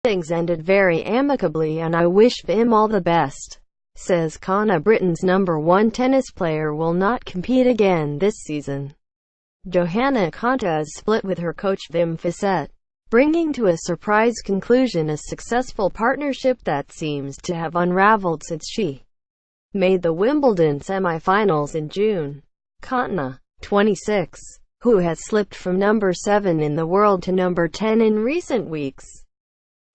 Things ended very amicably and I wish Wim all the best, says Konta. Britain's #1 tennis player will not compete again this season. Johanna Konta is split with her coach Wim Fissette, bringing to a surprise conclusion a successful partnership that seems to have unraveled since she made the Wimbledon semi-finals in June. Konta, 26, who has slipped from #7 in the world to #10 in recent weeks,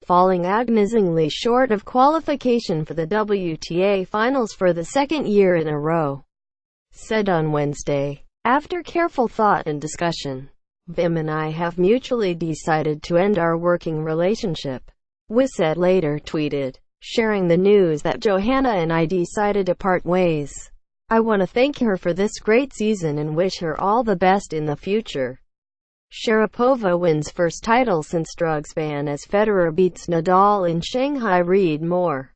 falling agonizingly short of qualification for the WTA finals for the second year in a row, said on Wednesday, "After careful thought and discussion, Wim and I have mutually decided to end our working relationship." Fissette later tweeted, sharing the news that Johanna and I decided to part ways. "I want to thank her for this great season and wish her all the best in the future." Sharapova wins first title since drugs ban as Federer beats Nadal in Shanghai. Read more.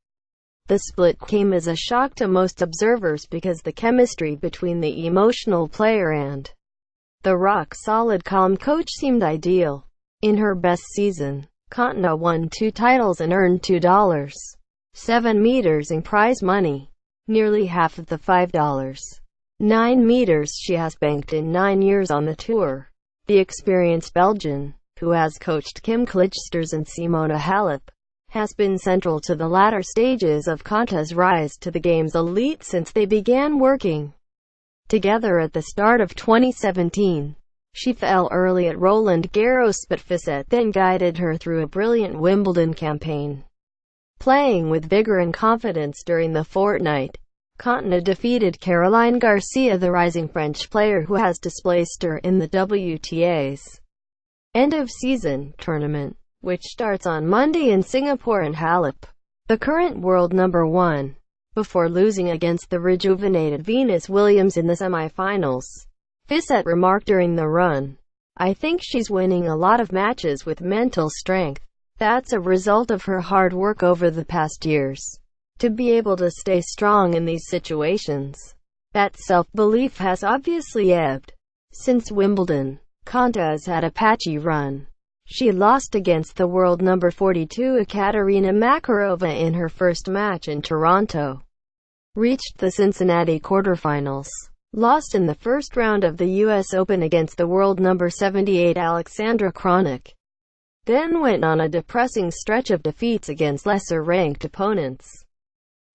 The split came as a shock to most observers because the chemistry between the emotional player and the rock-solid calm coach seemed ideal. In her best season, Konta won 2 titles and earned $2.7 in prize money, nearly half of the $5.9 she has banked in 9 years on the tour. The experienced Belgian, who has coached Kim Clijsters and Simona Halep, has been central to the latter stages of Konta's rise to the game's elite since they began working together at the start of 2017. She fell early at Roland Garros but Fissette then guided her through a brilliant Wimbledon campaign. Playing with vigor and confidence during the fortnight, Konta defeated Caroline Garcia, the rising French player who has displaced her in the WTA's end-of-season tournament, which starts on Monday in Singapore and Halep, the current world #1, before losing against the rejuvenated Venus Williams in the semi-finals. Fissette remarked during the run, "I think she's winning a lot of matches with mental strength. That's a result of her hard work over the past years. To be able to stay strong in these situations. That self-belief has obviously ebbed since Wimbledon." Konta has had a patchy run. She lost against the world #42 Ekaterina Makarova in her first match in Toronto, reached the Cincinnati quarterfinals, lost in the first round of the US Open against the world #78 Alexandra Kronic, then went on a depressing stretch of defeats against lesser-ranked opponents.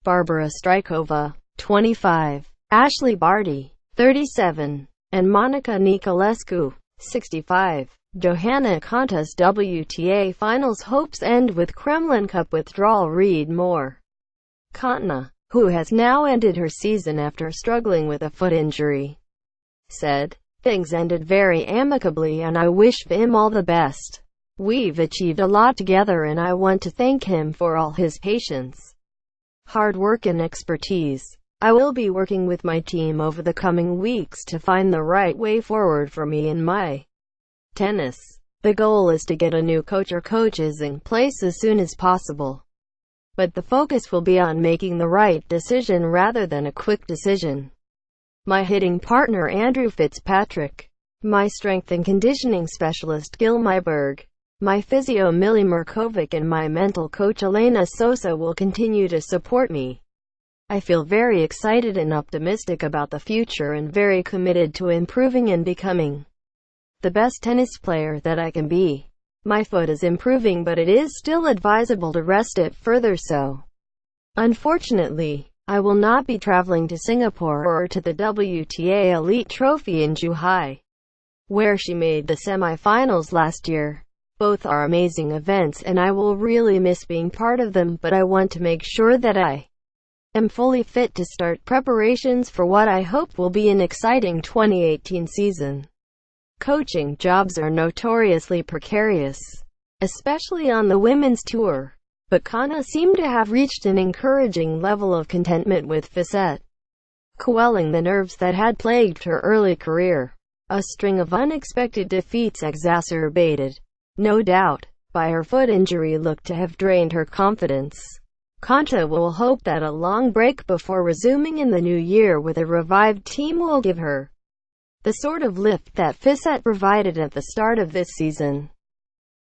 Barbara Strykova, 25, Ashley Barty, 37, and Monica Niculescu, 65. Johanna Konta's WTA Finals hopes end with Kremlin Cup withdrawal. Read more. Konta, who has now ended her season after struggling with a foot injury, said, "Things ended very amicably and I wish Wim all the best. We've achieved a lot together and I want to thank him for all his patience, hard work and expertise. I will be working with my team over the coming weeks to find the right way forward for me in my tennis. The goal is to get a new coach or coaches in place as soon as possible. But the focus will be on making the right decision rather than a quick decision. My hitting partner Andrew Fitzpatrick, my strength and conditioning specialist Gil Myberg, my physio Millie Merkovic and my mental coach Elena Sosa will continue to support me. I feel very excited and optimistic about the future and very committed to improving and becoming the best tennis player that I can be. My foot is improving but it is still advisable to rest it further, so unfortunately, I will not be traveling to Singapore or to the WTA Elite Trophy in Zhuhai, where she made the semi-finals last year. Both are amazing events and I will really miss being part of them, but I want to make sure that I am fully fit to start preparations for what I hope will be an exciting 2018 season." Coaching jobs are notoriously precarious, especially on the women's tour, but Konta seemed to have reached an encouraging level of contentment with Fissette, quelling the nerves that had plagued her early career. A string of unexpected defeats exacerbated, no doubt, by her foot injury looked to have drained her confidence. Konta will hope that a long break before resuming in the new year with a revived team will give her the sort of lift that Fissette provided at the start of this season.